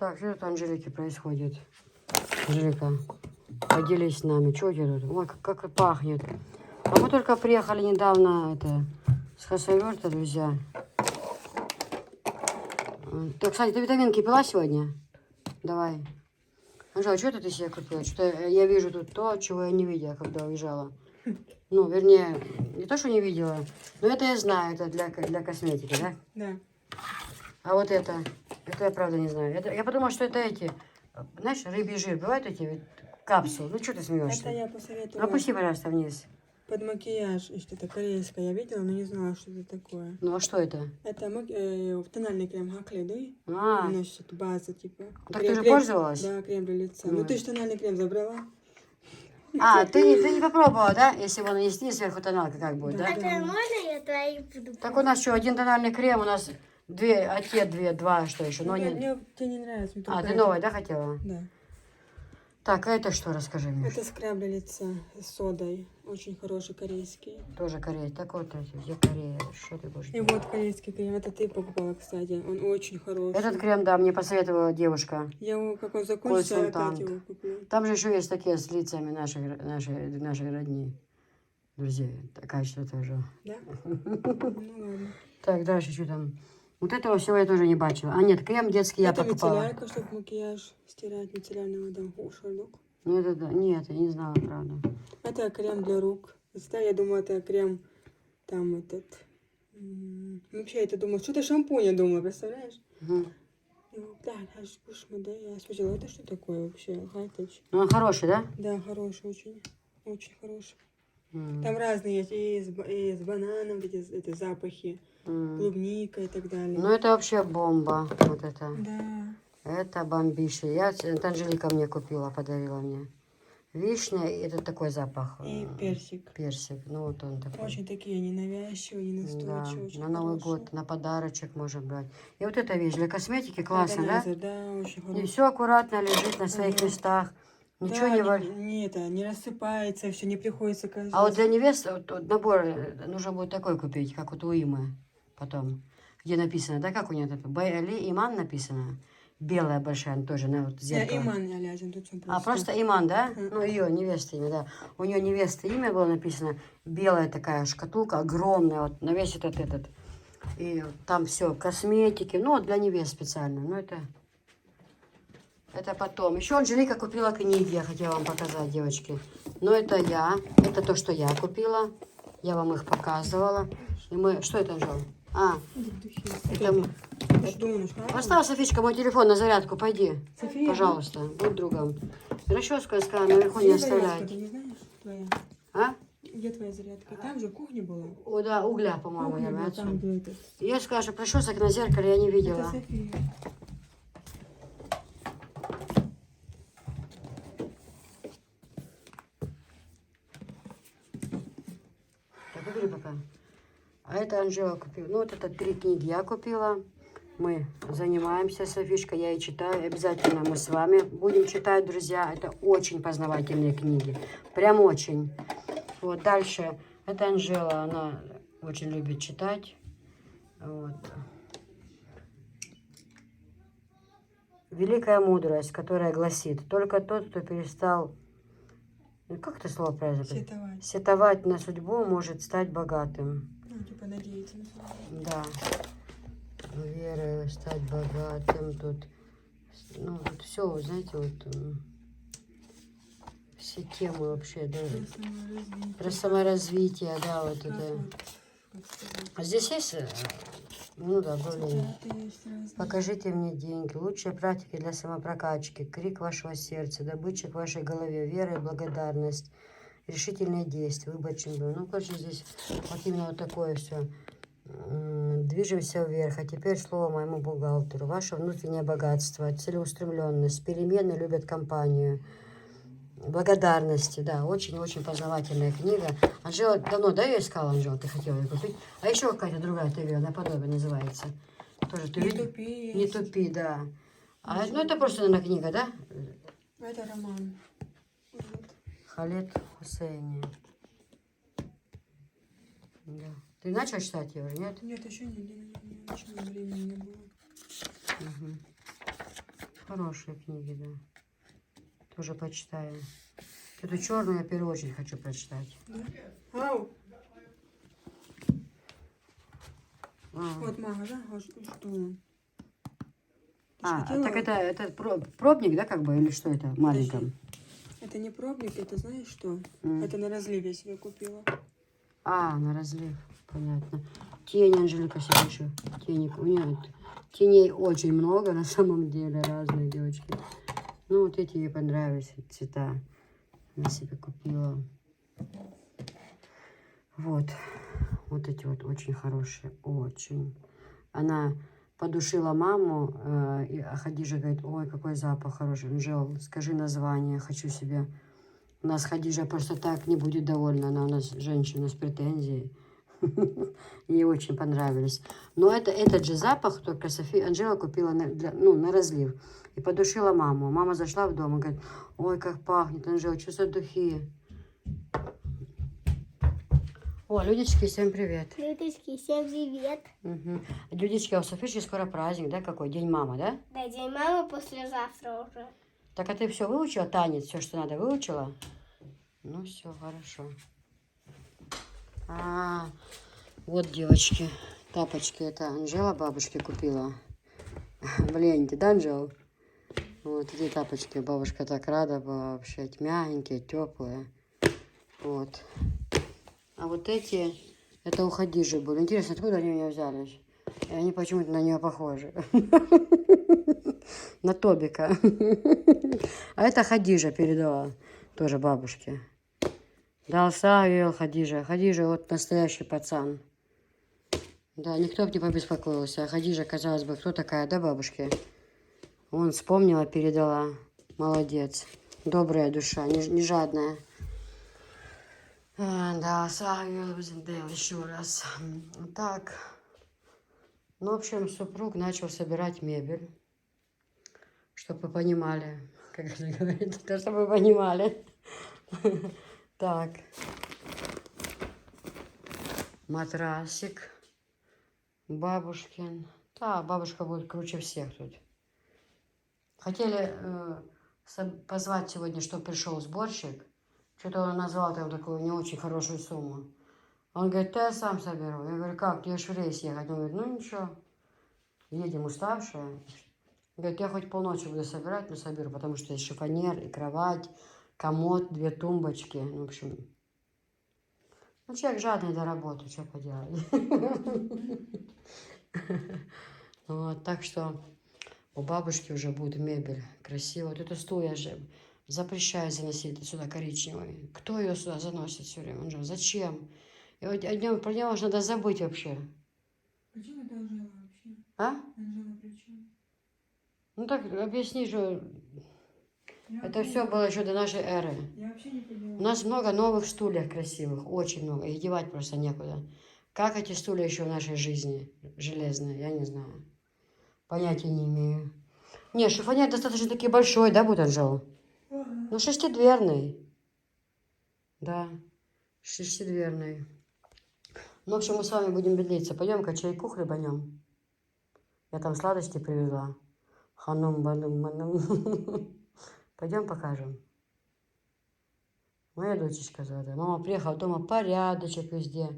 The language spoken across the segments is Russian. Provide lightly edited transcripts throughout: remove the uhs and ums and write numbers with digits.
Так, что тут у Анжелики происходит? Анжелика, поделись с нами. Что у тебя тут? Ой, как пахнет. А мы только приехали недавно с Хасаверта, друзья. Ты, кстати, ты витаминки пила сегодня? Давай. Анжела, что ты себе купила? Что-то я вижу тут то, чего я не видела, когда уезжала. Ну, вернее, не то, что не видела, но это я знаю, это для косметики, да? Да. А вот это я правда не знаю. Я подумала, что это эти, знаешь, рыбий жир, бывают эти капсулы. Ну, что ты смеешься? Это я посоветовала Опусти, пожалуйста, вниз. под макияж, и что-то корейское. Я видела, но не знала, что это такое. Ну, а что это? Это тональный крем Хаклей, да? А, Носит база, типа. так ты же пользовалась? Да, крем для лица. Ну. Ну, ты же тональный крем забрала. А, ты не попробовала, да? Если его нанести сверху тоналка, как будет, да? Да. Это можно я твои буду? Так у нас что, один тональный крем, у нас два, что еще? Но не... Мне тебе не нравится. мне А, только ты это. новое, да, хотела? Да. Так, а это что, расскажи мне. Это скраб для лица с содой. Очень хороший корейский. Тоже Корея. Так вот, где Корея? Что ты будешь И делать? вот корейский крем. Это ты покупала, кстати. Он очень хороший. Этот крем, да, мне посоветовала девушка. Я его, как он закончится, я Консультант. опять его куплю. Там же еще есть такие с лицами наших родни. Друзей. Такая что тоже. Да? Ну ладно. Так, дальше что там? Вот этого всего я тоже не бачила. А нет, крем детский я Это покупала. мицеллярка, чтобы макияж стирать. Мицеллярная вода. Шарлок. Ну это да. Нет, я не знала, правда. Это крем для рук. Кстати, я думала, это крем там этот. Вообще, я думала, что-то шампунь, я думала, представляешь? Угу. Да, аж да, я спросила, это что такое вообще? Хай-теч. Ну он хороший, да? Да, хороший очень. Очень хороший. М. Там разные есть, и с бананом, эти запахи, клубника и так далее. Ну это вообще бомба. Вот это. Да. Это бомбище. Это Анжелика мне купила, подарила мне. Вишня, и это такой запах. И персик. Персик. Ну вот он такой. Очень такие ненавязчивые, Да, ненастойчивые. Очень на Новый хорошие. год, на подарочек можно брать. И вот эта вещь для косметики классно, да? Органайзер, да, очень И хороший. все аккуратно лежит на своих местах. Ничего Да, не валит. не рассыпается, все, не приходится каждый А вот раз. для невесты вот набор нужно будет такой купить, как вот у Имы потом. Где написано, да, как у нее это? Байали Иман написано. Белая большая, она тоже, на вот зеркало. Иман Алязин, тут он А, просто Иман, да? Мгм. Ну, ее невеста имя, да. У нее невеста имя было написано. Белая такая шкатулка, огромная, вот на весь этот. И там все, косметики, ну, вот для невест специально. Ну, это потом. Еще Анжелика купила книги, я хотела вам показать, девочки. Но это то, что я купила. Я вам их показывала. И мы, что это, Анжела? А, это мы. Поставь, Софичка, мой телефон на зарядку, пойди. София, Пожалуйста, будь другом. Расческу я сказала, наверху не оставлять. Ты не знаешь, твоя? А? Где твоя зарядка? Там же кухня была. О, да, угля, по-моему, Кухня наверное, была, там, отсюда. где этот. Я сказала, что причесок на зеркале я не Это видела. София. Так, убери пока. А это Анжела купила. Ну, вот это 3 книги я купила. Мы занимаемся, Софишка, я и читаю. Обязательно мы с вами будем читать, друзья. Это очень познавательные книги. Прям очень. Вот, дальше. Это Анжела, она очень любит читать. Вот. Великая мудрость, которая гласит, только тот, кто перестал, как это слово произносит? Сетовать. Сетовать на судьбу, может стать богатым. Ну, типа, надеяться на себя. Да. Верой стать богатым. Тут, ну, вот все, знаете, вот все темы вообще, да. Про саморазвитие, да, вот это. А здесь есть, ну да, более. Покажите мне деньги, лучшие практики для самопрокачки, крик вашего сердца, добытчик в вашей голове, вера и благодарность, решительные действия, выборочный был. Ну, короче, здесь вот именно вот такое все. Движемся вверх. А теперь слово моему бухгалтеру. Ваше внутреннее богатство, целеустремленность, перемены любят компанию. Благодарности, да, очень-очень познавательная книга. Анжела, давно, да, я искала, Анжела, ты хотела ее купить? А еще какая-то другая ты видела, наподобие называется. Тоже ты Не видела? тупи. Не тупи, да. А, ну, это просто, наверное, книга, да? Это роман. Вот. Халед Хусейни. Да. Ты начал читать ее, нет? Нет, еще ничего времени не было. Угу. хорошие книги, да. Тоже почитаю. Эту черную я в первую очередь хочу прочитать. Ау! А, Вот, мама, да? Вот что? Ты А, хотела? так это пробник, да, как бы, или что это, маленьком? Это не пробник, это знаешь что? М. Это на разлив я себе купила. А, на разлив, понятно. Тени Анжелика себе еще. Тени, у нее теней очень много на самом деле, разные девочки. Ну, вот эти ей понравились цвета. Она себе купила. Вот. Вот эти вот очень хорошие, очень. Она подушила маму, а Хадижа говорит, ой, какой запах хороший. Анжел, скажи название, хочу себе. У нас Хадижа просто так не будет довольна, она у нас женщина с претензией. Ей очень понравились. Но это этот же запах, только София Анжела купила на разлив. И подушила маму. Мама зашла в дом и говорит, ой, как пахнет, Анжела, что за духи? О, Людочки, всем привет. Людочки, всем привет. Угу. Людочки, а у Софишки скоро праздник, да, какой? День мамы, да? Да, день мамы послезавтра уже. Так, а ты все выучила, танец, все, что надо, выучила? Ну, все, хорошо. Вот, девочки, тапочки, это Анжела бабушке купила. В ленте, да, Анжел? Вот эти тапочки, бабушка так рада была, вообще мягенькие, теплые. Вот. А вот эти, это у Хадижи были. Интересно, откуда они у нее взялись? И они почему-то на нее похожи. На Тобика. А это Хадижа передала тоже бабушке. Да, оставил Хадижа. Хадижа вот настоящий пацан. Да, никто бы не побеспокоился. А Хадижа, казалось бы, кто такая, да, бабушки? Он вспомнила, передала. Молодец. Добрая душа, не жадная. Да, оставил еще раз. Так. Ну, в общем, супруг начал собирать мебель. Чтобы вы понимали, как это говорится, чтобы вы понимали. Так. Матрасик. Бабушкин. Да, бабушка будет круче всех тут. Хотели позвать сегодня, чтобы пришел сборщик. Что-то он назвал там такую не очень хорошую сумму. Он говорит, да я сам соберу. Я говорю, как, тебе ж в рейс ехать? Он говорит, ну ничего, едем уставшие. Говорит, я хоть полночи буду собирать, но соберу, потому что есть шифонер и кровать, комод, 2 тумбочки. Ну, в общем, ну, человек жадный до работы, что поделать. Вот, так что у бабушки уже будет мебель красивая. Вот эту стул я же запрещаю заносить сюда коричневый. Кто ее сюда заносит все время? Он же, зачем? И вот про него надо забыть вообще. Причем это Анжела вообще? А? Анжела причем? Ну так объясни же. Я Это вообще все было еще до нашей эры. Я вообще не поняла. У нас много новых стульев красивых, очень много. Их девать просто некуда. Как эти стулья еще в нашей жизни железные, я не знаю. Понятия не имею. Не, шифонер достаточно таки большой, да, будет, Анжела? Ага. Ну, 6-дверный. Да, 6-дверный. Ну, в общем, мы с вами будем бедлиться. Пойдем-ка чайку хлебанем. Я там сладости привезла. Ханум-банум-банум. Пойдем покажем. Моя дочечка золотая. Мама приехала дома, порядочек везде.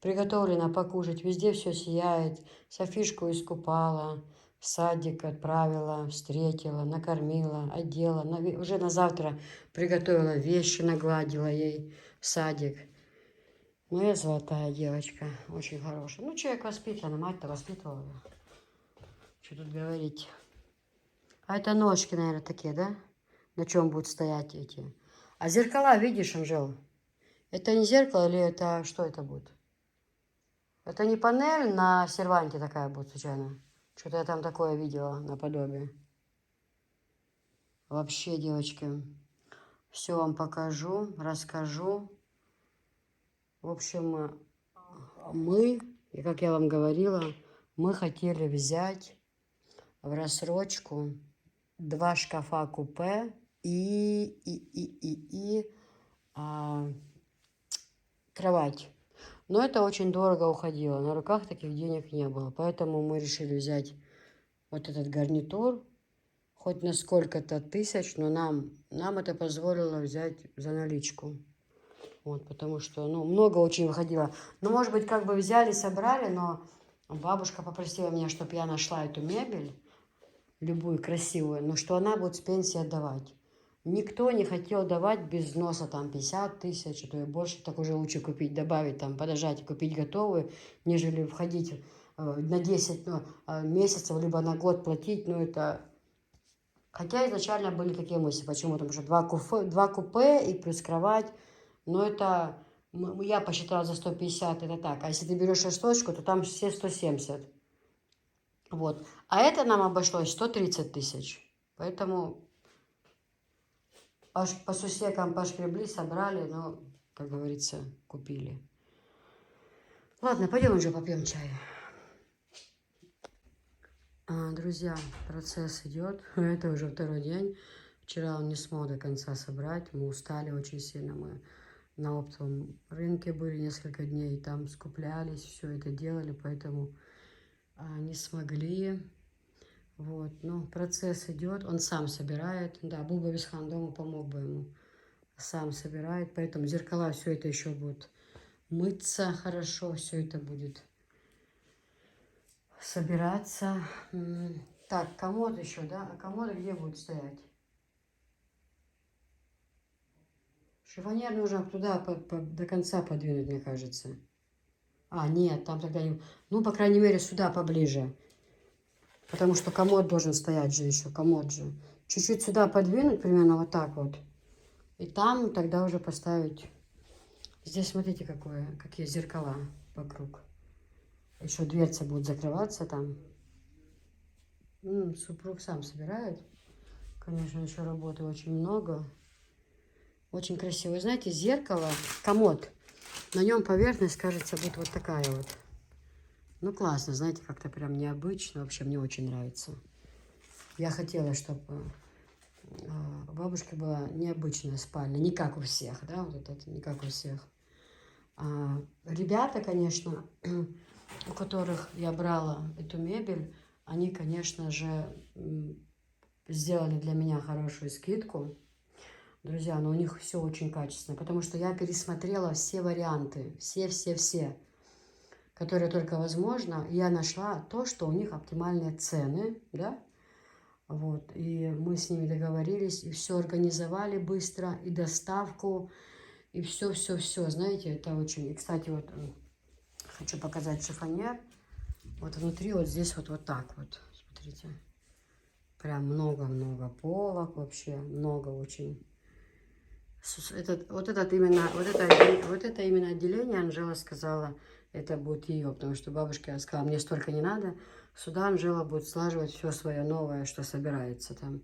Приготовлено покушать, везде все сияет. Софишку искупала, в садик отправила, встретила, накормила, одела. Уже на завтра приготовила вещи, нагладила ей в садик. Моя золотая девочка, очень хорошая. Ну, человек воспитанный, мать-то воспитывала. Что тут говорить. А это ножки, наверное, такие, да? На чем будут стоять эти. А зеркала, видишь, Анжел? Это не зеркало или это что это будет? Это не панель на серванте такая будет случайно? Что-то я там такое видела наподобие. Вообще, девочки, все вам покажу, расскажу. В общем, мы, и как я вам говорила, мы хотели взять в рассрочку 2 шкафа купе и кровать. Но это очень дорого уходило. На руках таких денег не было. Поэтому мы решили взять вот этот гарнитур. хоть на сколько-то тысяч, но нам это позволило взять за наличку. Вот, потому что, ну, много очень выходило. Ну, может быть, как бы взяли, собрали, но бабушка попросила меня, чтобы я нашла эту мебель, любую красивую, но что она будет с пенсии отдавать. Никто не хотел давать без взноса там 50 тысяч, а то и больше, так уже лучше купить, добавить там, подождать и купить готовую, нежели входить на 10 месяцев, либо на год платить, ну это... Хотя изначально были такие мысли, почему, потому что два купе и плюс кровать, но это, я посчитала за 150, это так, а если ты берешь шесточку, то там все 170. Вот. А это нам обошлось 130 тысяч. Поэтому по сусекам пошкребли, собрали, но, как говорится, купили. Ладно, пойдем уже попьем чай. Друзья, процесс идет. Это уже второй день. Вчера он не смог до конца собрать. Мы устали очень сильно. Мы на оптовом рынке были несколько дней. Там скуплялись, все это делали, поэтому не смогли. Вот, ну, процесс идет, он сам собирает. Да, был бы Висхан дома, помог бы ему. Сам собирает, поэтому зеркала, все это еще будет мыться хорошо, все это будет собираться. Так, комод еще, да? А комод где будет стоять? Шифонер нужно туда до конца подвинуть, мне кажется. Нет, там тогда не... Ну, по крайней мере, сюда поближе. Потому что комод должен стоять же еще, комод же. Чуть-чуть сюда подвинуть, примерно вот так вот. И там тогда уже поставить... Здесь смотрите, какие зеркала вокруг. Еще дверца будет закрываться там. Супруг сам собирает. Конечно, еще работы очень много. Очень красиво. Знаете, зеркало, комод. На нем поверхность, кажется, будет вот такая вот. Ну, классно, знаете, как-то прям необычно. Вообще, мне очень нравится. Я хотела, чтобы у бабушки была необычная спальня. Не как у всех, да, вот это не как у всех. Ребята, конечно, у которых я брала эту мебель, они, конечно же, сделали для меня хорошую скидку. Друзья, но у них все очень качественно, потому что я пересмотрела все варианты, все, которые только возможно. Я нашла то, что у них оптимальные цены, да, вот, и мы с ними договорились, и все организовали быстро, и доставку, и все, знаете, это очень... И, кстати, вот хочу показать шифоньер. Вот внутри вот здесь вот так вот, смотрите. Прям много-много полок вообще, много очень. Вот это именно отделение, Анжела сказала, это будет ее, потому что бабушка сказала, мне столько не надо. Сюда Анжела будет слаживать все свое новое, что собирается там.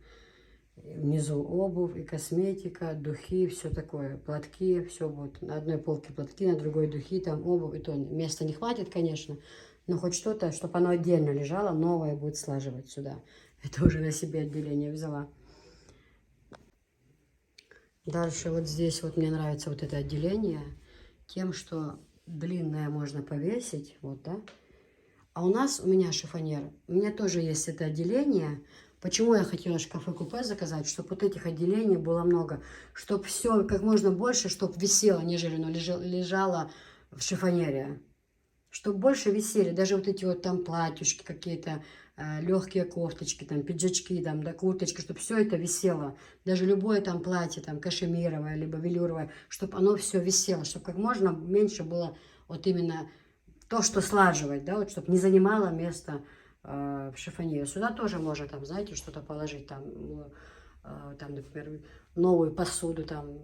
Внизу обувь и косметика, духи, все такое, платки, все будет. На одной полке платки, на другой духи, там обувь, и то места не хватит, конечно, но хоть что-то, чтобы оно отдельно лежало, новое будет слаживать сюда. Это уже на себе отделение взяла. Дальше вот здесь вот мне нравится вот это отделение тем, что длинное можно повесить, вот, да. А у меня шифонер, у меня тоже есть это отделение. Почему я хотела шкафы-купе заказать? Чтобы вот этих отделений было много. Чтобы все как можно больше, чтобы висело, нежели оно лежало в шифонере. Чтобы больше висели. Даже вот эти вот там платьюшки какие-то, легкие кофточки, там пиджачки, там, да, курточки. Чтобы все это висело. Даже любое там платье, там кашемировое, либо велюровое. Чтобы оно все висело. Чтобы как можно меньше было вот именно... То, что слаживать, да, вот, чтобы не занимало место в шифоньере. Сюда тоже можно, там, знаете, что-то положить, там, например, новую посуду, там,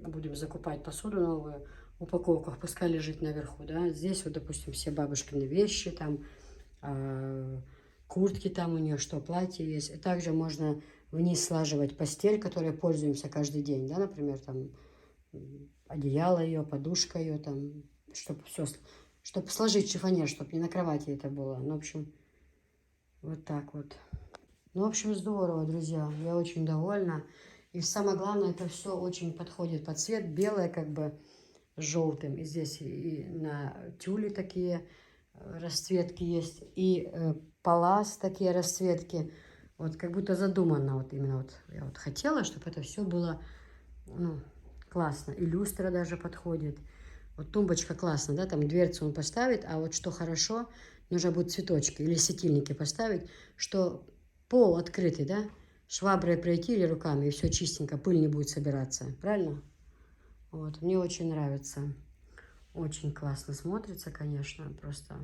будем закупать посуду новую, в упаковках, пускай лежит наверху, да. Здесь вот, допустим, все бабушкины вещи, там, куртки там у нее, что, платье есть. И также можно вниз слаживать постель, которой пользуемся каждый день, да, например, там, одеяло ее, подушка ее, там, чтобы все... Чтобы сложить шифонер, чтобы не на кровати это было. Ну, в общем, вот так вот. Ну, в общем, здорово, друзья. Я очень довольна. И самое главное, это все очень подходит под цвет. Белое как бы с желтым. И здесь и на тюле такие расцветки есть. И палас такие расцветки. Вот как будто задумано, вот именно вот я вот хотела, чтобы это все было, ну, классно. И люстра даже подходит. Вот тумбочка классно, да, там дверцу он поставит, а вот что хорошо, нужно будет цветочки или светильники поставить, что пол открытый, да, шваброй пройти или руками, и все чистенько, пыль не будет собираться, правильно? Вот, мне очень нравится. Очень классно смотрится, конечно, просто.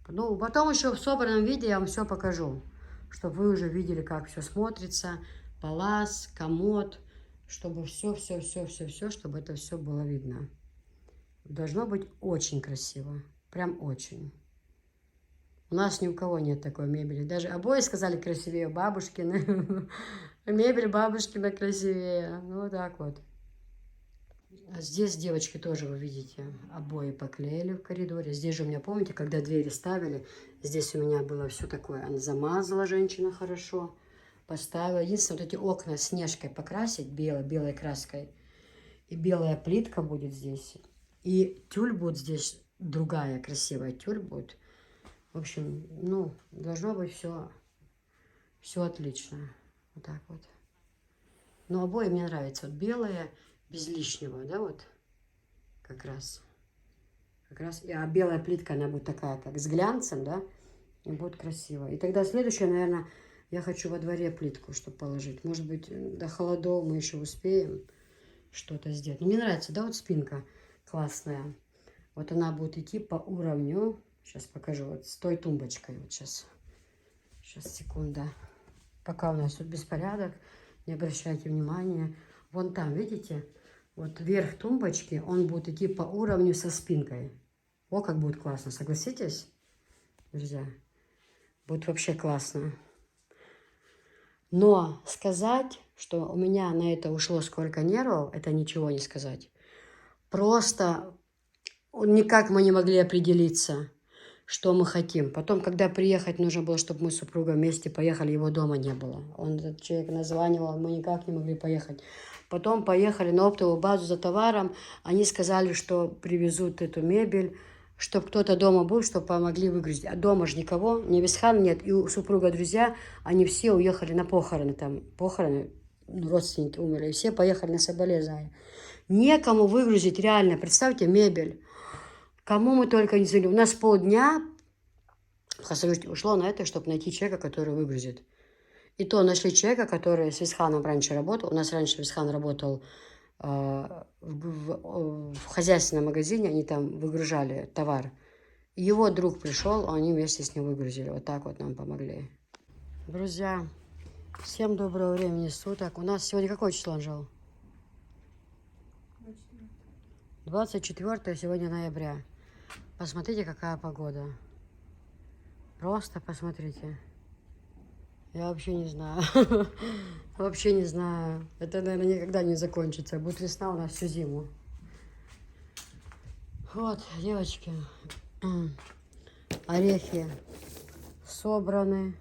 Ну, потом еще в собранном виде я вам все покажу, чтобы вы уже видели, как все смотрится, палас, комод, чтобы все, чтобы это все было видно. Должно быть очень красиво, прям очень. У нас ни у кого нет такой мебели. Даже обои сказали красивее бабушкины. Мебель бабушкина красивее. Ну, вот так вот. А здесь, девочки, тоже, вы видите, обои поклеили в коридоре. Здесь же у меня, помните, когда двери ставили, здесь у меня было все такое. Она замазала женщина хорошо, поставила. Единственное, вот эти окна снежкой покрасить, белой краской. И белая плитка будет здесь. И тюль будет здесь, другая красивая тюль будет. В общем, ну, должно быть все отлично. Вот так вот. Но обои мне нравятся. Вот белые, без лишнего, да, вот. Как раз. А белая плитка, она будет такая, как с глянцем, да. И будет красиво. И тогда следующее, наверное, я хочу во дворе плитку, чтобы положить. Может быть, до холодов мы еще успеем что-то сделать. Но мне нравится, да, вот спинка классная. Вот она будет идти по уровню. Сейчас покажу. Вот с той тумбочкой. Вот сейчас. Сейчас, секунда. Пока у нас тут беспорядок. Не обращайте внимания. Вон там, видите? Вот верх тумбочки, он будет идти по уровню со спинкой. О, как будет классно. Согласитесь, друзья? Будет вообще классно. Но сказать, что у меня на это ушло сколько нервов, это ничего не сказать. Просто никак мы не могли определиться, что мы хотим. Потом, когда приехать нужно было, чтобы мы с супругом вместе поехали, его дома не было. Он, этот человек, названивал, мы никак не могли поехать. Потом поехали на оптовую базу за товаром. Они сказали, что привезут эту мебель, чтобы кто-то дома был, чтобы помогли выгрузить. А дома же никого, ни Висхан нет. И у супруга друзья, они все уехали на похороны. Там похороны, родственники умерли. И все поехали на соболезнования. Некому выгрузить реально. Представьте, мебель. Кому мы только не звонили. У нас полдня ушло на это, чтобы найти человека, который выгрузит. И то нашли человека, который с Висханом раньше работал. У нас раньше Висхан работал в хозяйственном магазине, они там выгружали товар. Его друг пришел, они вместе с ним выгрузили. Вот так вот нам помогли. Друзья, всем доброго времени суток. У нас сегодня какое число, Анжел? 24 сегодня ноября. Посмотрите, какая погода. Просто посмотрите. Я вообще не знаю. Вообще не знаю. Это, наверное, никогда не закончится. Будет весна у нас всю зиму. Вот, девочки. Орехи собраны.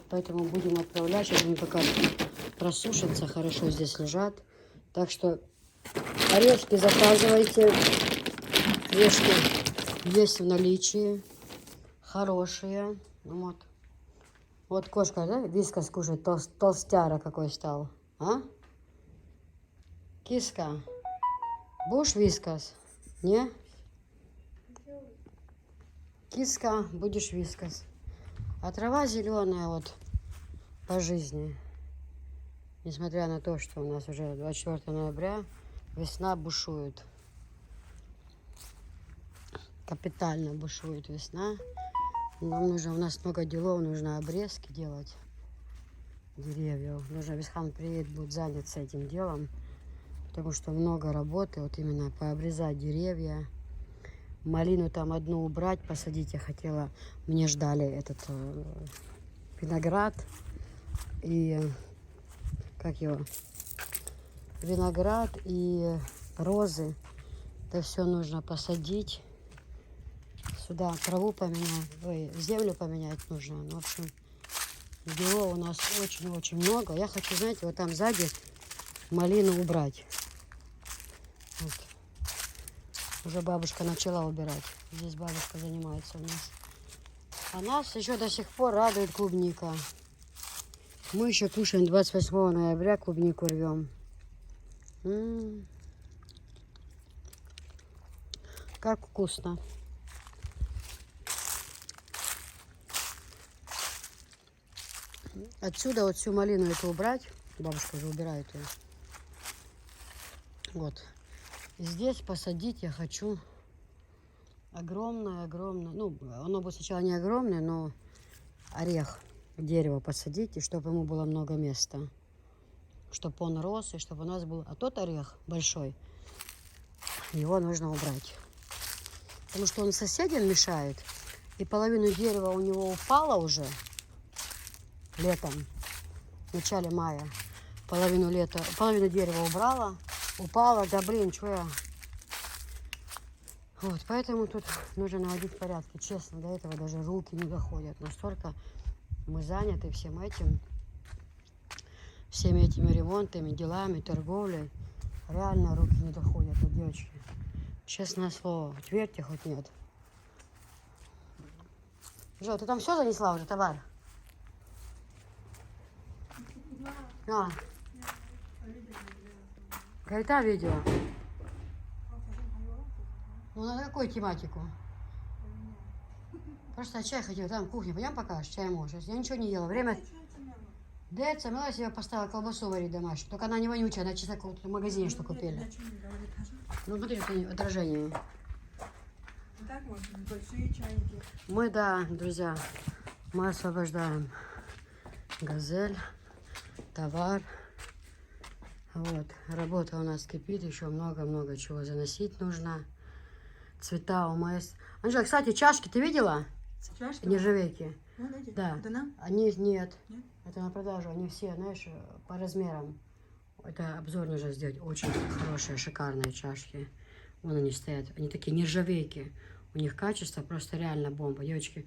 Поэтому будем отправлять. Сейчас они пока просушатся. Хорошо здесь лежат. Так что орешки заказывайте. Орешки есть в наличии. Хорошие. Вот. Вот кошка, да? Вискас кушает, толстяра какой стал. А? Киска. Будешь вискас? Не? Киска, будешь вискас. А трава зеленая вот по жизни. Несмотря на то, что у нас уже 24 ноября, весна бушует. Капитально бушует весна. Нам нужно, у нас много делов, нужно обрезки делать деревьев. Нужно, Висхан приедет, будет заняться этим делом, потому что много работы, вот именно пообрезать деревья. Малину там одну убрать, посадить я хотела. Мне ждали этот виноград и, как его, виноград и розы. Это все нужно посадить. Сюда траву поменять, землю поменять нужно. Ну, в общем, делов у нас очень-очень много. Я хочу, знаете, вот там сзади малину убрать. Вот. Уже бабушка начала убирать. Здесь бабушка занимается у нас. А нас еще до сих пор радует клубника. Мы еще кушаем 28 ноября, клубнику рвем. Как вкусно. Отсюда вот всю малину эту убрать. Бабушка уже убирает ее. Вот. И здесь посадить я хочу огромное. Ну, оно будет сначала не огромное, но орех, дерево посадить, и чтобы ему было много места. Чтобы он рос, и чтобы у нас был... А тот орех большой, его нужно убрать. Потому что он соседям мешает. И половину дерева у него упала уже летом, в начале мая. Половину дерева убрала. Упала, да блин, что я... Вот, поэтому тут нужно наводить порядки. Честно, до этого даже руки не доходят. Настолько мы заняты всем этим. Всеми этими ремонтами, делами, торговлей. Реально руки не доходят, вот, девочки. Честное слово, вот верьте, хоть нет. Жо, ты там все занесла уже, товар? А. Какая видео? Ну, на какую тематику? Просто чай хотела, там кухня, пойдем покажешь, чай можешь. Я ничего не ела, время... Да, я сама себе поставила колбасу варить домашнюю, только она не вонючая, она чисто в магазине что купили. Ну, смотри, это отражение. Так можно, большие чайники. Мы, да, друзья, мы освобождаем газель, товар. Вот, работа у нас кипит, еще много-много чего заносить нужно. Цвета у нас. Анжела, кстати, чашки ты видела? Чашки? Нержавейки. Вот эти? Да. Это нам? Они нет. Нет? Это на продажу. Они все, знаешь, по размерам. Это обзор нужно сделать. Очень хорошие, шикарные чашки. Вон они стоят. Они такие нержавейки. У них качество просто реально бомба, девочки.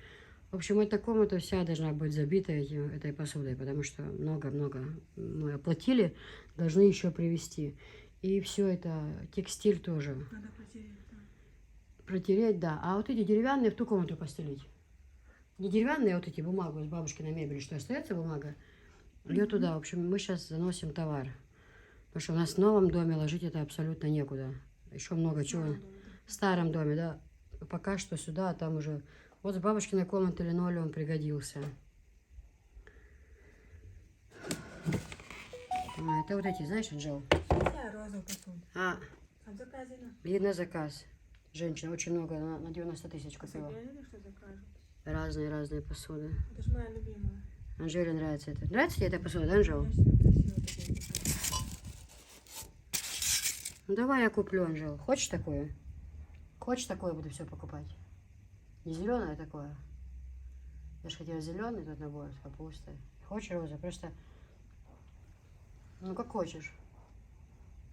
В общем, эта комната вся должна быть забита этой посудой, потому что много-много мы оплатили, должны еще привезти. И все это, текстиль тоже. Надо протереть, да. Протереть, да. А вот эти деревянные в ту комнату постелить. Не деревянные, а вот эти бумагу с бабушкиной мебели, что остается бумага, ее туда. В общем, мы сейчас заносим товар. Потому что у нас в новом доме ложить это абсолютно некуда. Еще много чего. В старом доме, да. Пока что сюда, а там уже... Вот с бабушкиной комнаты линолеум пригодился. А, это вот эти, знаешь, Анжел? Я розовую посуду. А, А заказе на? и на заказ. Женщина очень много, на 90 тысяч купила. Собирали, что закажут? Разные посуды. Это же моя любимая. Анжеле нравится это. Нравится тебе эта посуда, да, Анжел? Я себе красиво такую купила. Ну давай я куплю, Анжел. Хочешь такое? Хочешь такое, буду все покупать. Не зеленое такое. Я же хотела зеленый тут набор с капустой. Хочешь роза? Просто, ну как хочешь.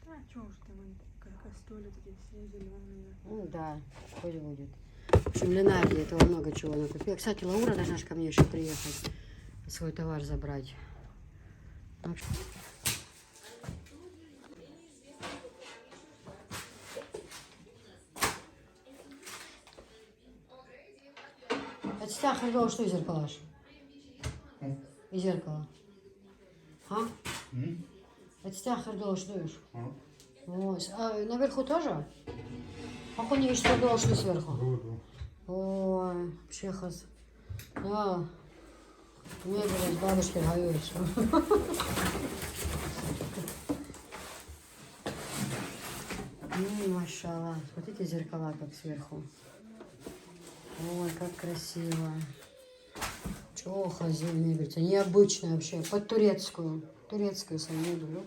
А, чё уж там, они, кастрюли такие все зеленые. Ну да, пусть будет. В общем, Ленарди этого много чего накупила. Кстати, Лаура должна ко мне еще приехать, свой товар забрать. Так что... Это стях говорила, что из зеркала? Из зеркала. А? Это стях говорила, что ешь? Вот. А наверху тоже? Как он не видит, что было, что сверху? Ой, вообще хас. Да. Мебель с бабушкой гоюешь. Машалла. Смотрите, зеркала как сверху. Ой, как красиво. Чего хозяин мебель? Необычная вообще. Под турецкую. Турецкую свою мебель.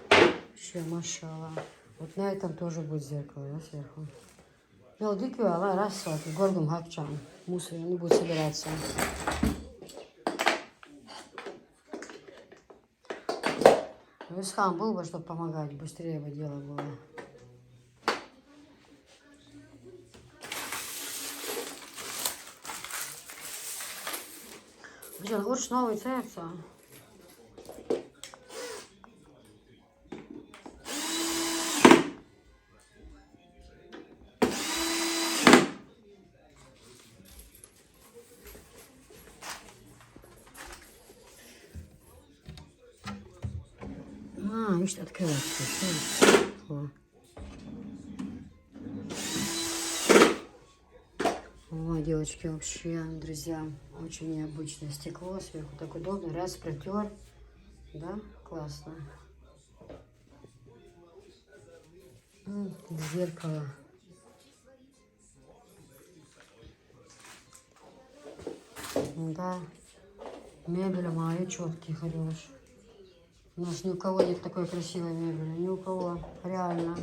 Вообще, машалла. Вот на этом тоже будет зеркало, да, сверху. Мелдикю, ала, раз, вот, горгум хакчан. Мусор не будет собираться. Висхан был бы, чтобы помогать, быстрее бы дело было. Где, лучше новый цепца? видишь, открывается. О. О, девочки, вообще, друзья, очень необычное стекло. Сверху так удобно. Раз, протер. Да, классно. Зеркало. Да. Мебель моя четкий, хорош. У нас ни у кого нет такой красивой мебели. Ни у кого. Реально.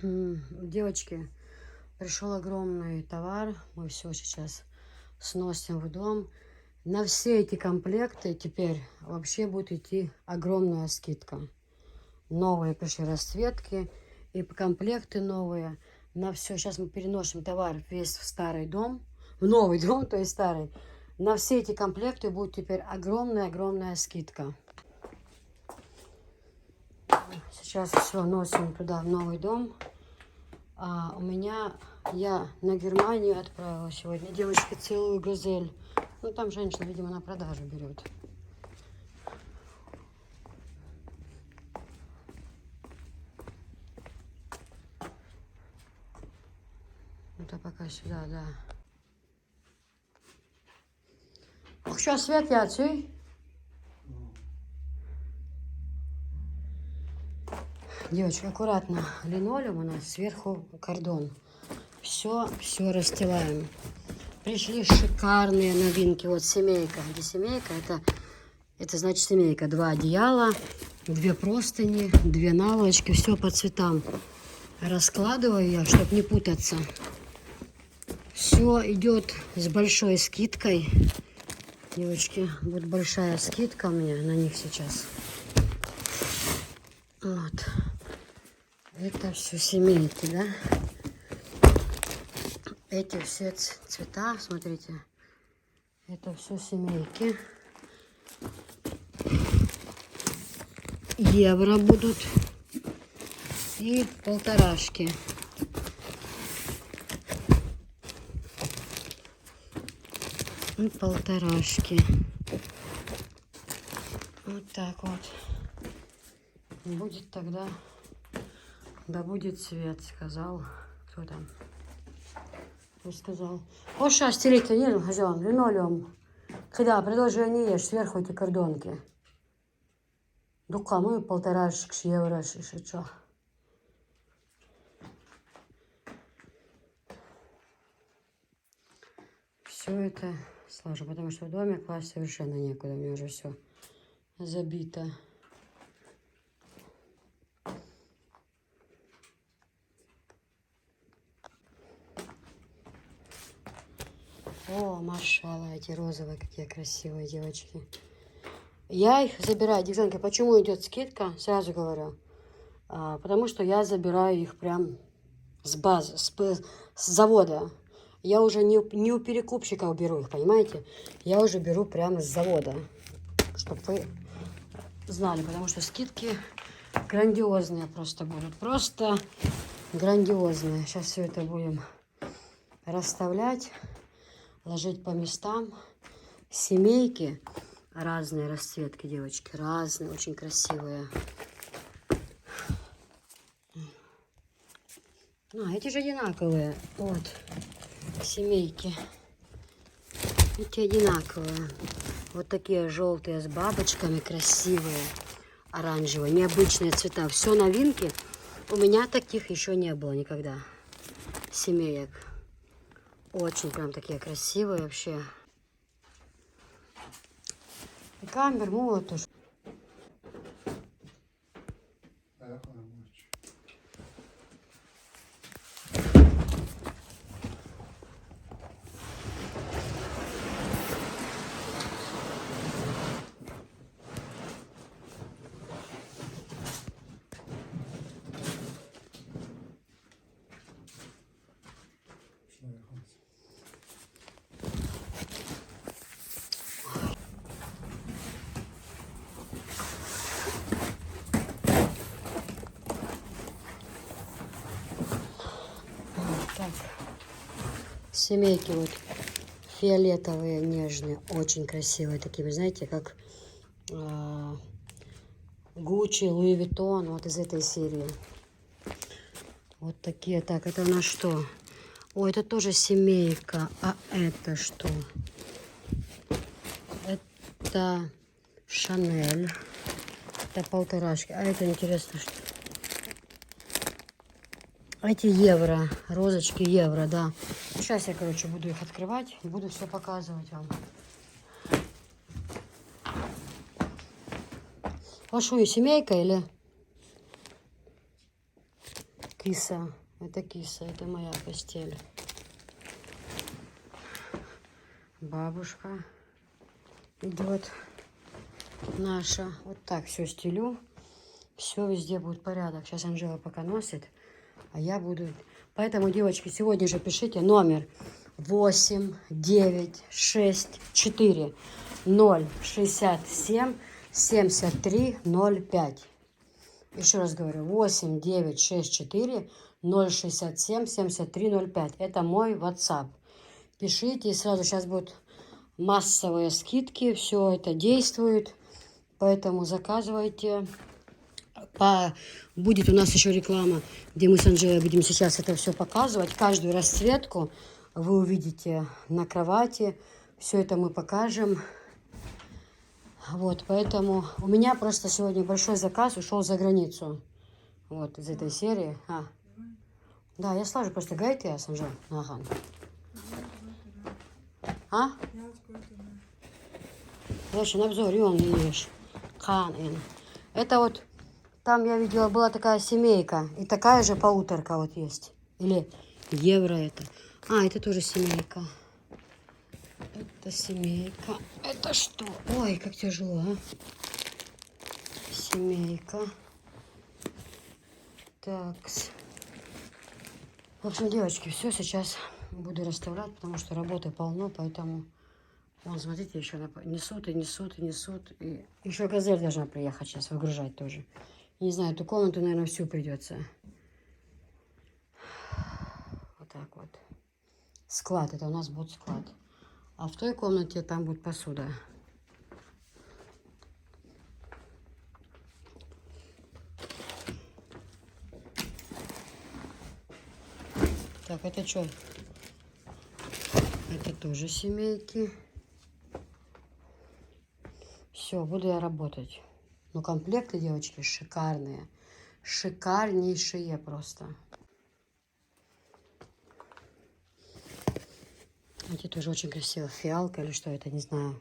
Девочки, пришел огромный товар. Мы все сейчас сносим в дом. На все эти комплекты теперь вообще будет идти огромная скидка. Новые пришли расцветки и комплекты новые. На все. Сейчас мы переносим товар весь в старый дом. В новый дом, то есть старый. На все эти комплекты будет теперь огромная скидка. Сейчас все носим туда, в новый дом. Я на Германию отправила сегодня девочке целую газель. Ну, там женщина, видимо, на продажу берет. Это пока сюда, да. Ох, что, свет я отсюй? Девочки, аккуратно. Линолеум у нас, сверху кордон. Все расстилаем. Пришли шикарные новинки. Вот семейка. Где семейка? Это значит семейка. 2 одеяла, 2 простыни, 2 наволочки. Все по цветам. Раскладываю я, чтобы не путаться. Все идет с большой скидкой. Девочки, будет большая скидка у меня на них сейчас. Вот. Это все семейки, да? Эти все цвета, смотрите. Это все семейки. Евро будут. И полторашки. И полторашки. Вот так вот. Будет тогда, да будет свет, сказал. Кто там? Кто сказал? О, сейчас стелить не хозяин, линолеум. Когда предложение есть, сверху эти кордонки. Ну, кому полторашек, евро, что? Все это сложно, потому что в доме класть совершенно некуда, у меня уже все забито. О, машалла, эти розовые, какие красивые девочки. Я их забираю. Девчонки, почему идет скидка? Сразу говорю. Потому что я забираю их прям с базы, с завода. Я уже не у перекупщика беру их, понимаете? Я уже беру прямо с завода. Чтобы вы знали, потому что скидки грандиозные просто будут. Просто грандиозные. Сейчас все это будем расставлять. Ложить по местам. Семейки. Разные расцветки, девочки. Разные, очень красивые. Эти же одинаковые. Вот. Семейки. Эти одинаковые. Вот такие желтые с бабочками. Красивые. Оранжевые. Необычные цвета. Все новинки. У меня таких еще не было никогда. Семеек. Очень прям такие красивые вообще. И камер, вот тоже. Семейки вот фиолетовые, нежные, очень красивые такие, вы знаете, как Гуччи, Луи Виттон, вот из этой серии. Вот такие. Так, это у нас что? О, это тоже семейка. А это что? Это Шанель. Это полторашки. А это интересно, что? Эти евро. Розочки евро, да. Сейчас я, короче, буду их открывать и буду все показывать вам. А что, и семейка или? Киса. Это киса, это моя постель. Бабушка идет наша. Вот так все стелю. Все везде будет порядок. Сейчас Анжела пока носит, а я буду... Поэтому, девочки, сегодня же пишите номер 8 9 6 4 0 67 73 05. Еще раз говорю, 8 9 6 4 067 73 05. Это мой WhatsApp. Пишите, и сразу сейчас будут массовые скидки. Все это действует. Поэтому заказывайте. Будет у нас еще реклама, где мы с Анжелой будем сейчас это все показывать. Каждую расцветку вы увидите на кровати. Все это мы покажем. Вот, поэтому у меня просто сегодня большой заказ ушел за границу. Вот, из этой серии. Да, я слажу просто гайты, я Анжела. Ага. А? Дальше на обзоре он видишь. Это вот, там я видела, была такая семейка. И такая же полуторка вот есть. Или евро это. А, это тоже семейка. Это семейка. Это что? Ой, как тяжело, а. Семейка. Так. В общем, девочки, все сейчас буду расставлять, потому что работы полно, поэтому... Вон, смотрите, еще несут и несут и несут. И еще газель должна приехать сейчас, выгружать тоже. Не знаю, эту комнату, наверное, всю придется. Вот так вот. Склад, это у нас будет склад. А в той комнате там будет посуда. Так, это что? Это тоже семейки. Все, буду я работать. Ну, комплекты, девочки, шикарные. Шикарнейшие просто. Эти тоже очень красиво. Фиалка или что это, не знаю.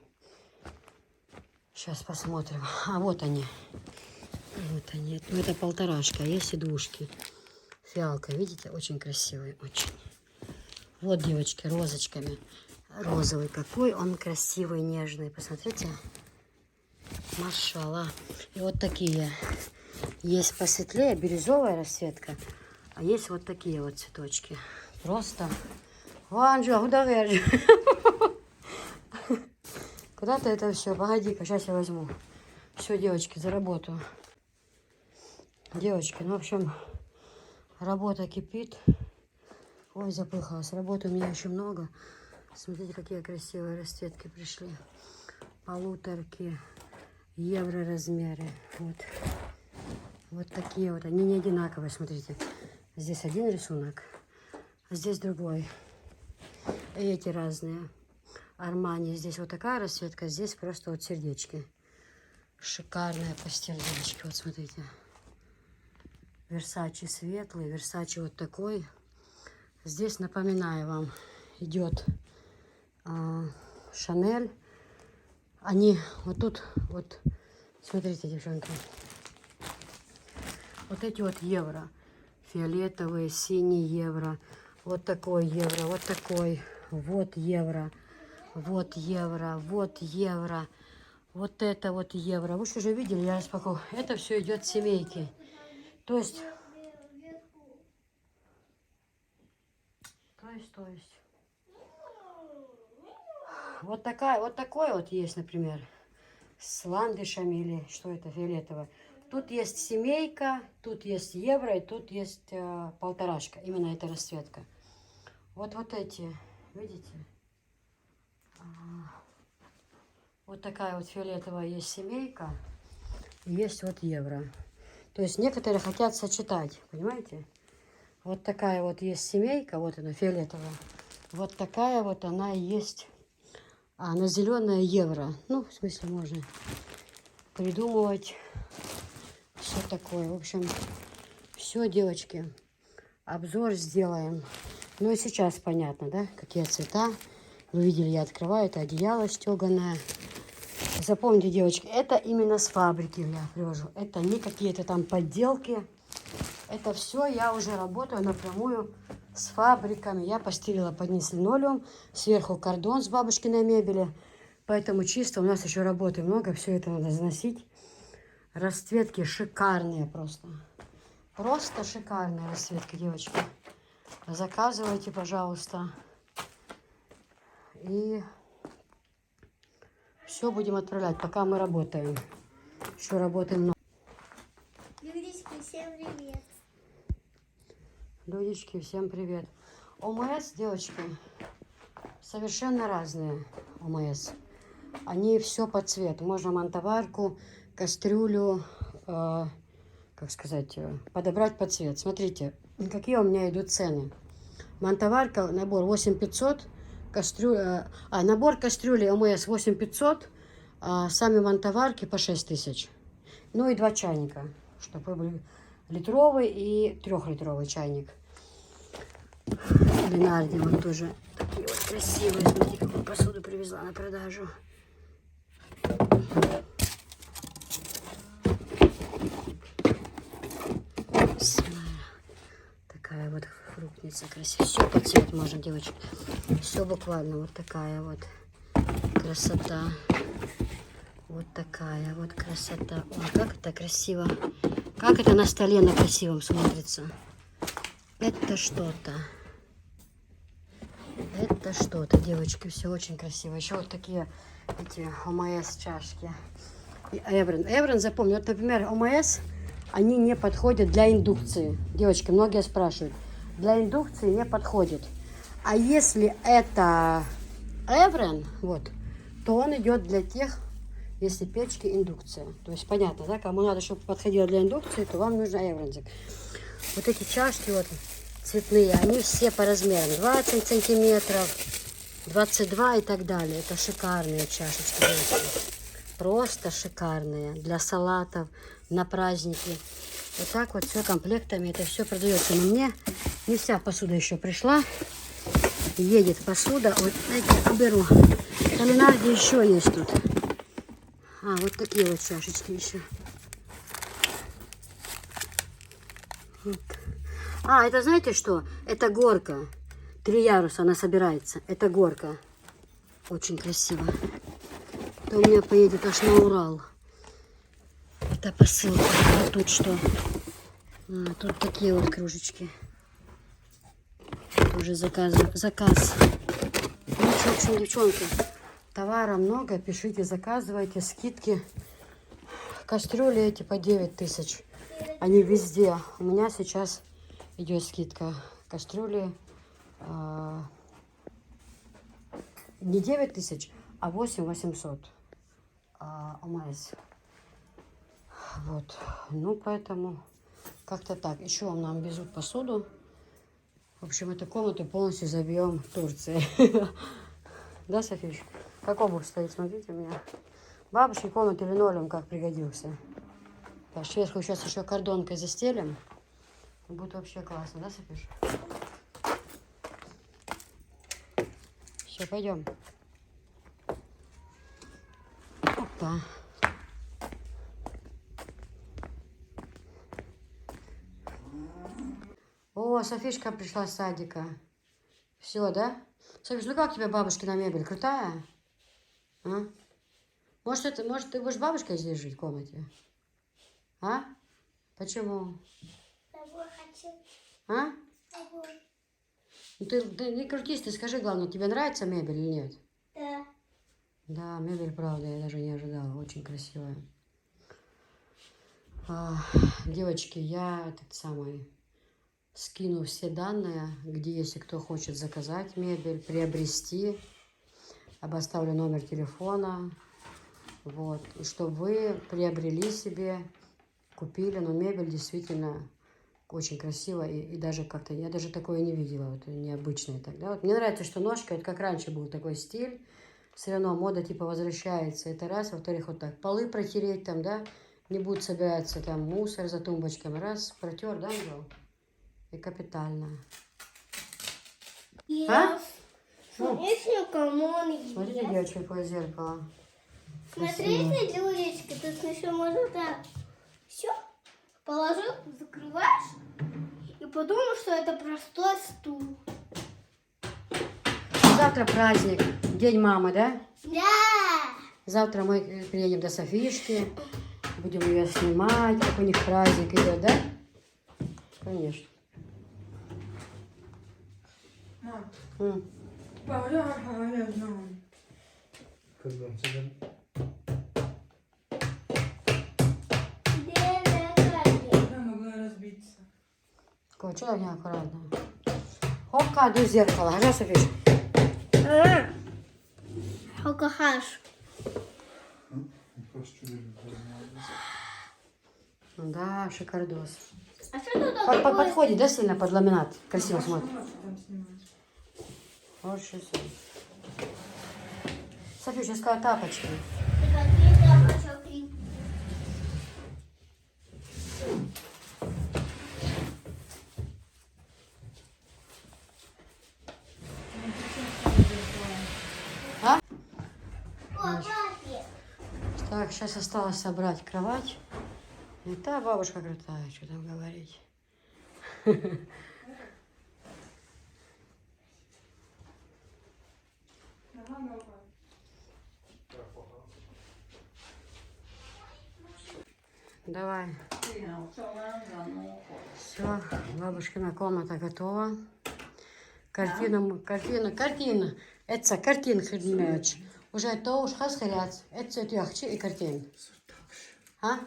Сейчас посмотрим. А вот они. Вот они. Ну, это полторашка. Есть и двушки. Фиалка, видите? Очень красивый. Очень. Вот, девочки, розочками. Розовый какой. Он красивый, нежный. Посмотрите. Машалла. И вот такие. Есть посветлее, бирюзовая расцветка. А есть вот такие вот цветочки. Просто... Анжела, куда вы? Куда ты это все? Погоди-ка, сейчас я возьму. Все, девочки, за работу. Девочки, ну, в общем, работа кипит. Ой, запыхалась. Работы у меня еще много. Смотрите, какие красивые расцветки пришли. Полуторки. Евро размеры. Вот. Вот такие вот. Они не одинаковые, смотрите. Здесь один рисунок, а здесь другой. И эти разные. Армани. Здесь вот такая расцветка, здесь просто вот сердечки. Шикарная постель, девочки. Вот смотрите. Версачи светлый, Версачи вот такой. Здесь, напоминаю вам, идет Шанель. Они вот тут, вот, смотрите, девчонки. Вот эти вот евро. Фиолетовые, синий евро. Вот такой евро, вот такой. Вот евро. Вот евро, вот евро. Вот это вот евро. Вы же уже видели, я распаковываю. Это все идет в семейки. То есть... Вот такой вот есть, например, с ландышами или что это, фиолетовое. Тут есть семейка, тут есть евро и тут есть полторашка. Именно эта расцветка. Вот эти, видите? Вот такая вот фиолетовая есть семейка. Есть вот евро. То есть некоторые хотят сочетать, понимаете? Вот такая вот есть семейка, вот она фиолетовая. Вот такая вот она и есть. А на зеленое евро. Ну, в смысле, можно придумывать все такое. В общем, все, девочки, обзор сделаем. Ну и сейчас понятно, да, какие цвета. Вы видели, я открываю, это одеяло стеганое. Запомните, девочки, это именно с фабрики я привожу. Это не какие-то там подделки. Это все я уже работаю напрямую с фабриками. Я постелила под низ линолеум, сверху кордон с бабушкиной мебели. Поэтому чисто у нас еще работы много. Все это надо заносить. Расцветки шикарные просто. Просто шикарные расцветки, девочки. Заказывайте, пожалуйста. И все будем отправлять, пока мы работаем. Еще работаем много. Людички, всем привет. Людички, всем привет. ОМС, девочки, совершенно разные ОМС. Они все по цвету. Можно мантоварку, кастрюлю, как сказать, подобрать под цвет. Смотрите, какие у меня идут цены. Мантоварка, набор 8500, набор кастрюли ОМС 8500, сами мантоварки по 6000. Ну и 2 чайника, чтобы были литровый и 3-литровый чайник. Ленарди вот тоже такие вот красивые. Смотрите, какую посуду привезла на продажу. Такая вот фруктница красивая. Все по цвету можно, девочки. Все буквально вот такая вот красота. Вот такая вот красота. Ой, как это красиво. Как это на столе на красивом смотрится. Это что-то. Это что-то, девочки. Все очень красиво. Еще вот такие эти ОМС чашки. И Эврен. Эврен, запомни. Вот, например, ОМС, они не подходят для индукции. Девочки, многие спрашивают. Для индукции не подходит. А если это Эврен, вот, то он идет для тех, если печки индукция. То есть понятно, да, кому надо, чтобы подходило для индукции, то вам нужно Эврензик. Вот эти чашки вот цветные, они все по размерам. 20 сантиметров, 22 и так далее. Это шикарные чашечки, девочки. Просто шикарные. Для салатов, на праздники. Вот так вот все комплектами. Это все продается. Но мне не вся посуда еще пришла. Едет посуда. Вот, знаете, уберу. В Ленарде еще есть тут. Вот такие вот чашечки еще. Вот. Это знаете что? Это горка. 3 яруса она собирается. Это горка. Очень красиво. Это у меня поедет аж на Урал. Это посылка. А тут что? Тут такие вот кружечки. Тоже заказ. Ну, в общем, девчонки, товара много. Пишите, заказывайте. Скидки. Кастрюли эти по 9000. Они везде. У меня сейчас идет скидка. Кастрюли не 9000, а 8800. ОМС. Вот. Ну, поэтому как-то так. Еще нам везут посуду. В общем, эту комнату полностью забьем в Турции. Да, Софиш? Как обувь стоит, смотрите у меня. Бабушке комнате линолеум как пригодился. Так, сверху сейчас еще кордонкой застелим. Будет вообще классно, да, Софиш? Все, пойдем. Опа. О, Софишка пришла с садика. Все, да? Софиш, ну как тебе бабушкина мебель? Крутая? А? Может, ты будешь бабушкой здесь жить в комнате? А? Почему? Тобой хочу. А? Тобой. Ну, ты не крутись, ты скажи, главное, тебе нравится мебель или нет? Да. Да, мебель, правда, я даже не ожидала. Очень красивая. Девочки, я скину все данные, где, если кто хочет заказать мебель, приобрести. Оставлю номер телефона. Вот. И чтобы вы приобрели себе, купили, но мебель действительно очень красивая. И даже как-то, я даже такое не видела, вот необычное тогда. Вот мне нравится, что ножка, вот как раньше был такой стиль. Все равно мода типа возвращается. Это раз. Во-вторых, вот так полы протереть там, да, не будет собираться там мусор за тумбочками. Раз, протер, да, Ангел? И капитально. А? Смотрите, кому он есть. Смотрите, девочка, какое зеркало. Смотрите, Юлечка, тут еще можно так. Все, положил, закрываешь и подумал, что это простой стул. Завтра праздник, День мамы, да? Да! Завтра мы приедем до Софишки, будем ее снимать, как у них праздник идет, да? Конечно. Мам, М. я знаю. Kızım sizin Я могла разбиться. Такое, что так неаккуратно? Хопка, до зеркала. Ага, Софиш? Алкахаш. Да, шикардос. А что тут такое? Подходит, да, сильно под ламинат? Красиво смотрит. Что там снимаешь? Вот что все. Софиш, я сказала тапочки. Какие тапочки? А? О, папе. Так, сейчас осталось собрать кровать. И та бабушка крутая, что там говорить. Давай. Все, бабушкина комната готова. Картина. Это картин хидмеч. Уже то уж хасхаряц. Это тяхчи и картин. А?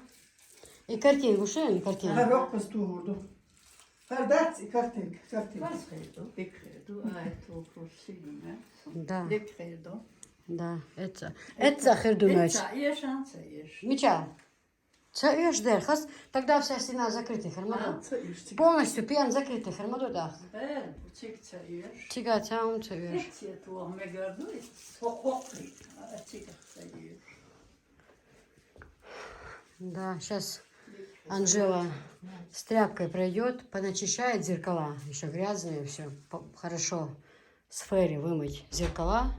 И картин, уши картин. Рок постугу. Фардат и картинка. Да. Да, это хидмеч. Мича. Цаешь дерхас, тогда вся стена закрытая, хармадо. Полностью пьян закрытый, хармадо, да. Чига, цаум цаешь. Да, сейчас Анжела с тряпкой пройдет, поначищает зеркала, еще грязные, все хорошо с фэри вымыть зеркала,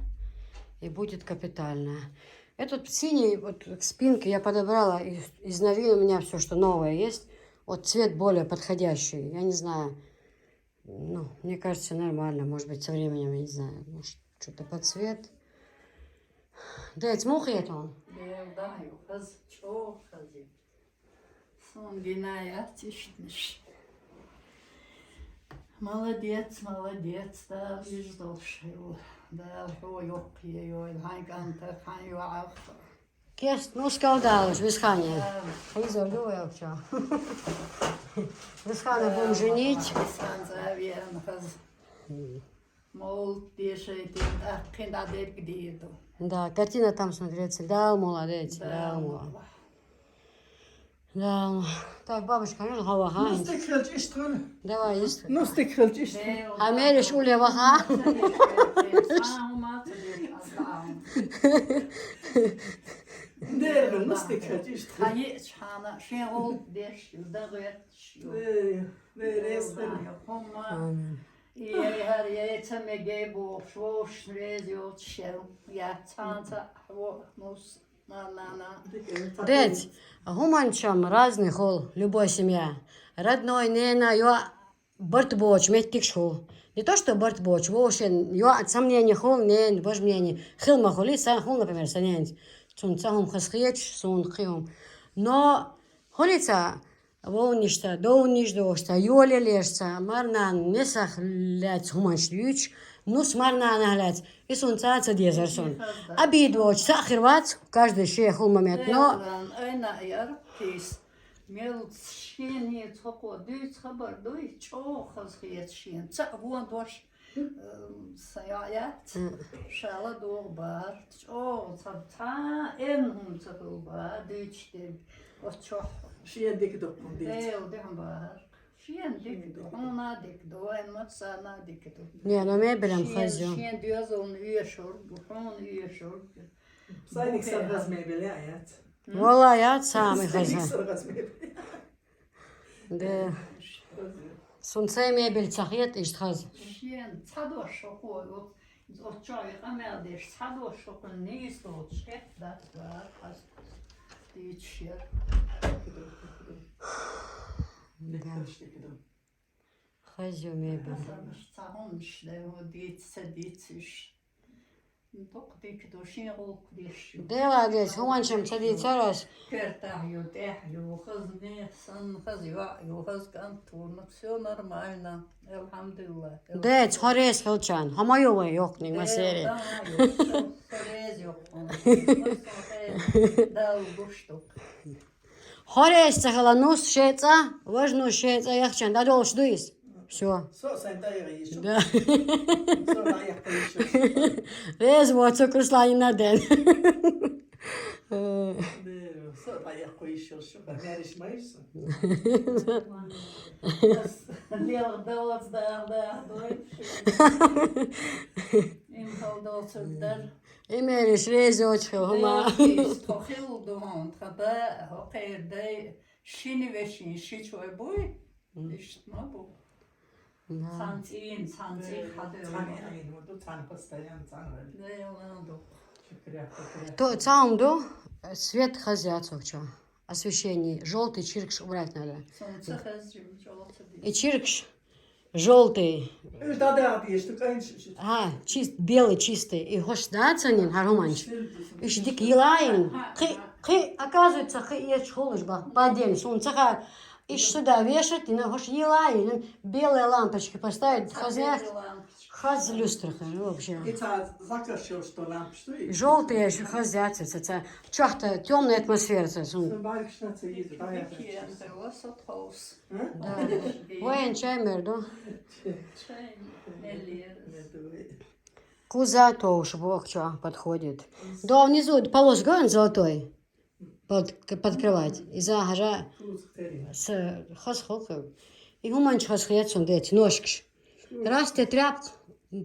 и будет капитально. Этот синий, вот спинки я подобрала из новин, у меня все, что новое есть. Вот цвет более подходящий, я не знаю, ну, мне кажется, нормально, может быть, со временем, я не знаю, может, что-то под цвет. Да, это мухает он. Молодец, молодец, да, видишь, дошел. Да, yok yiyor, hangi anta kan Kes, ну, скалдалыш, Висхане. Изор, давай, вообще. Висхана будем женить. Sen zaviyen kız. Mol diye şey değil, akında der gidiyordu. Да, картина там смотрится. Да, молодец, да, молодец. Да. Так, бабушка, ну, гава, га. Nasıl kılç işte öyle. Давай, есть. Nasıl kılç işte. Америш улева, га. Değerli nasıl kılç işte. Hayır, çana şey ol deş, da gayet. Ve resmen. İyi her yere temege bu, şu şrezio çel, ya çanta, o nus, na. Дядь, гуманчам разный хол, любая семья. Родной, нена, ё бортбоч, меткик шхол. Не то, что бортбоч, вообще, ё сомнение хол, не, бож мнение. Хилма холи, сан хол, например, санянь. Сун цахум хасхеч, сун хиум. Но холица, волништа, доуниш дошта, ёле лешца, марнан, месах ляц гуманч льюч, ну с марнан гляц. И сун цаца дезерсон. Обидвоч, сахирвац, каждый шех момент, но... ميل شيني تقو دوي خبر دوي شو خز خيت شين تقوان دوش سيايات شالا دو بار شو تبتا إنهم تقو بار دويش دي وشوح شيء ديك دقون ديت ايو دهم بار شين ديك دو هنا ديك دو إن مكسانا ديك دو Не, ну мебелем хазю. شين ديوزون يشور بحون يشور صايدك سرغز ميبل يا عيات Вала, я сам их хазю. سرغز ميبل Да. Сунце мебель цахет ишт хаз. شين تصدوا الشقوق وتشوي قماديش تصدوا الشقوق نيس وتشيك دات بار قص ديتشير Хазю мебель. صاحونش ده ديت سديتش نطق ديك دو شين غوق ديش Дела здесь, хуанчем цадится раз. كرتاحيو تاحيو خزني صن خزيو خز كانتور все нормально الحمد لله Дец, хорес хелчан. Хамайовы yok не масери. Хорес цахала нус шеца, важну шеца яхчан. Да долш дуис. Все. سو سنتاي غيش Да. سو رايح قيش Вез вот цукруслани на ден. سو رايح قيش شو مارش ما يش Дело далось да им холдался дар Имериш резочхил хума. تخيل دوان خدا هقير داي شيني وشين شي شوي بوي إيش ما بو سانتين خدا ثاني عين ودو ثاني постоянно ثاني да я надо شكرا То цаунду свет хазяцов чё. Освещение. Желтый чиркш убрать надо. солнце хазим жолоте И чиркш желтый. да да бьешь ты конечно Чист, белый чистый. И хош дацанин харуманч. Иш дик елаин. Хы, оказывается, хы ешь холышба. По день. Солнце иш сюда вешать, и на хош елаин. Белые лампочки поставить. Хазяк. Хаз люстрах. Вообще. это закашил что ламп что и Желтые еще хазяцы. Чахта темная атмосфера. баркшнаца есть да я Да. Воен чай мерду. Куза то уж бог чё подходит. Да, внизу полос гон золотой. Под кровать. И за гажа с хасхолка. И гуманч хасхлец он дать ножкш. Раз ты тряпку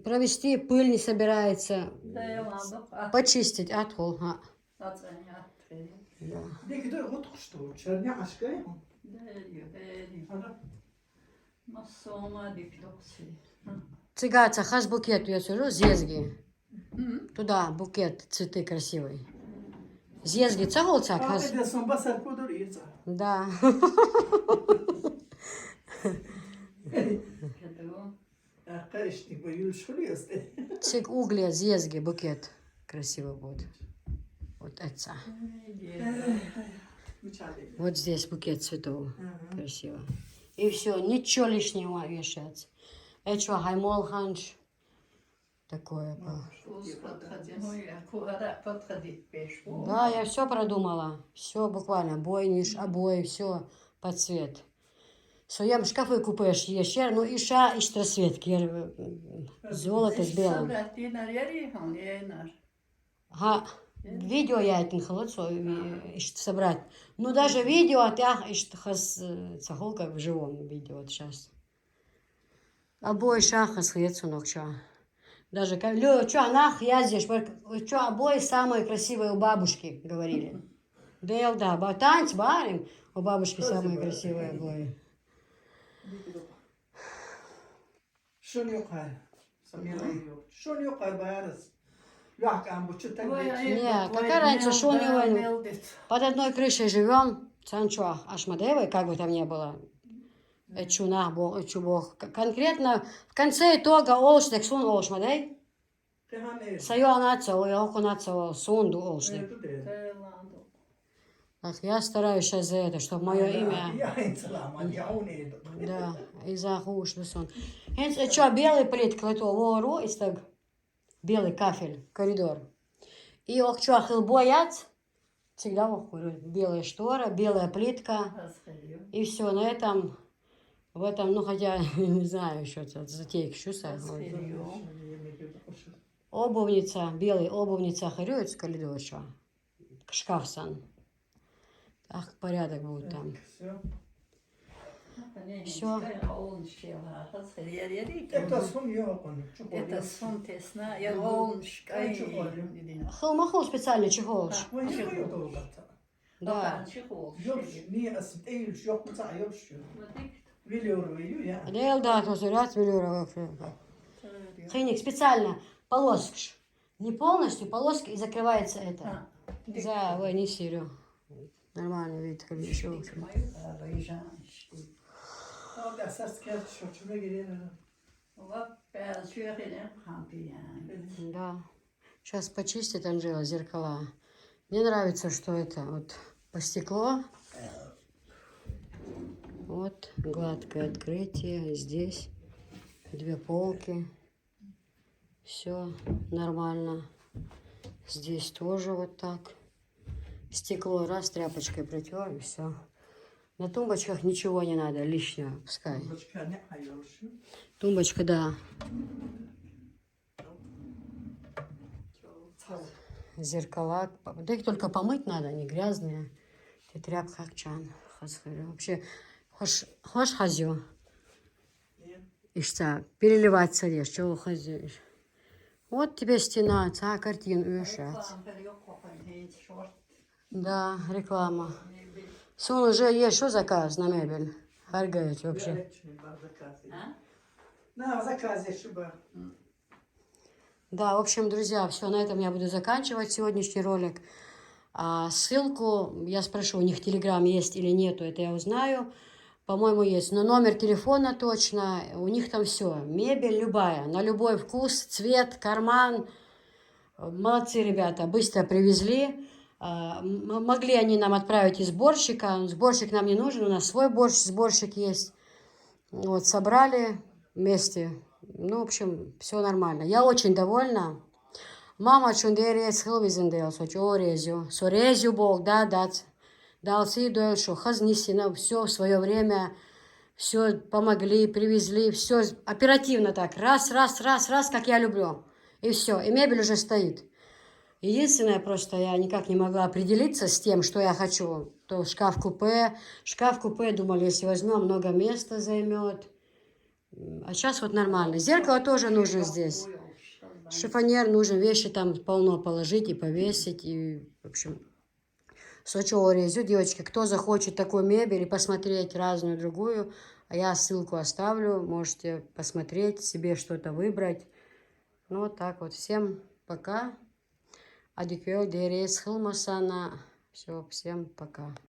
провести, пыль не собирается. Почистить отхол. Да. ديك دو غطق что черня ашкай Цыгаца хас букет я сужу, зезги. Туда букет, цветы красивые. Зезги цаголца хас. это сон басар подор ица Да. Конечно, боюсь, что есть. Цик угля, зезги, букет. Красиво будет. Вот это. Вот здесь букет цветов. Красиво. И все, ничего лишнего вешать. Это что, гаймол ханш? Такое было. Да, я все продумала. Все буквально. Бойниш, обои, все под цвет. Своем шкафы купаешь еще, ну и ша, и штрасветки. Золото с белым. Ага. Видео я это не холодцо собрать. Ну даже видео от я хас цахолка в живом видео вот сейчас. Обои шахас хлецу ногча. Даже лё, чё нах яздишь, чё обои самые красивые у бабушки говорили. Да, танец барим, у бабушки самые красивые обои. Что не укар? Что не укар байрас? Як амбучу так Не, какая разница, что у него. Под одной крышей живем, Санчо, Ашмадеевой, как бы там ни было. Чуна, бог. Конкретно в конце итога олшник сун олшмадей. Сайо нацо, яоко нацо сунду олшник. Ах, я стараюсь сейчас за это, чтобы мое имя. Да, и за хуш сон. Что, белый плит клето вору и так. Белый кафель, коридор. И ох, что, хил боят, Всегда говорю, белая штора, белая плитка. Hazırlıyor. И все, на этом, в этом, ну хотя, не знаю, еще затейк шуса. Hazırlıyor. Yemek yapıp koşuyor. Обувница, белый обувница харюет с коридорша. Шкафсан. Ах, порядок будет там. Все. Всё. Это сон yok onu. Çok Это oluyor. сон тесна, я волнуш, Ay, çok oluyor. Хылмахул специальный чехол. Bu yıkıyor dolapta. Да. Yok, niye asit eğilmiş, yok mu sayılmış diyor. Biliyor veriyor ya. Да, тоже ряд миллионов. Хейник специально полоска. Не полностью, полоска и закрывается это. За, ой, не серю. Нормальный вид, хорошо. Orada ses geldi, şoçuma geliyor. Да. Сейчас почистит Анжела зеркала. Мне нравится, что это вот по стекло. Вот гладкое открытие. Здесь 2 полки. Все нормально. Здесь тоже вот так. Стекло раз тряпочкой протер и все. На тумбочках ничего не надо лишнего, пускай. Başka ne ayırmışım? Тумбочка, да. Зеркала. Да их только помыть надо, они грязные. Ты тряпка акчан. Вообще, хош хазю. Ишта, переливать садишь, чего хазюешь. Вот тебе стена, картин уешать. Да, реклама. Сон уже есть, что заказ на мебель? Харгаете вообще. Öğretmenim var zakaz. Na zakaz yaşıba. Да, в общем, друзья, все, на этом я буду заканчивать сегодняшний ролик. А ссылку я спрошу, у них телеграм есть или нету, это я узнаю. По-моему, есть. Но номер телефона точно, у них там все. Мебель любая, на любой вкус, цвет, карман. Молодцы, ребята, быстро привезли. Могли они нам отправить и сборщика. Сборщик нам не нужен, у нас свой сборщик есть. Вот, собрали вместе. Ну, в общем, все нормально. Я очень довольна. Мама чундерец хилвизендел, сорезю Бог, да, дал сидуэл, что хазнисина, все в свое время, все помогли, привезли, все оперативно так, раз, как я люблю. И все, и мебель уже стоит. Единственное, просто я никак не могла определиться с тем, что я хочу. То шкаф-купе, думали, если возьмем, много места займет. А сейчас вот нормально. Зеркало тоже нужно здесь. Шифонер нужен, вещи там полно положить и повесить. И, в общем, Сочо резю, девочки, кто захочет такую мебель и посмотреть разную другую, а я ссылку оставлю, можете посмотреть, себе что-то выбрать. Ну, вот так вот. Всем пока. Адиквел дерес хилмасана. Все, всем пока.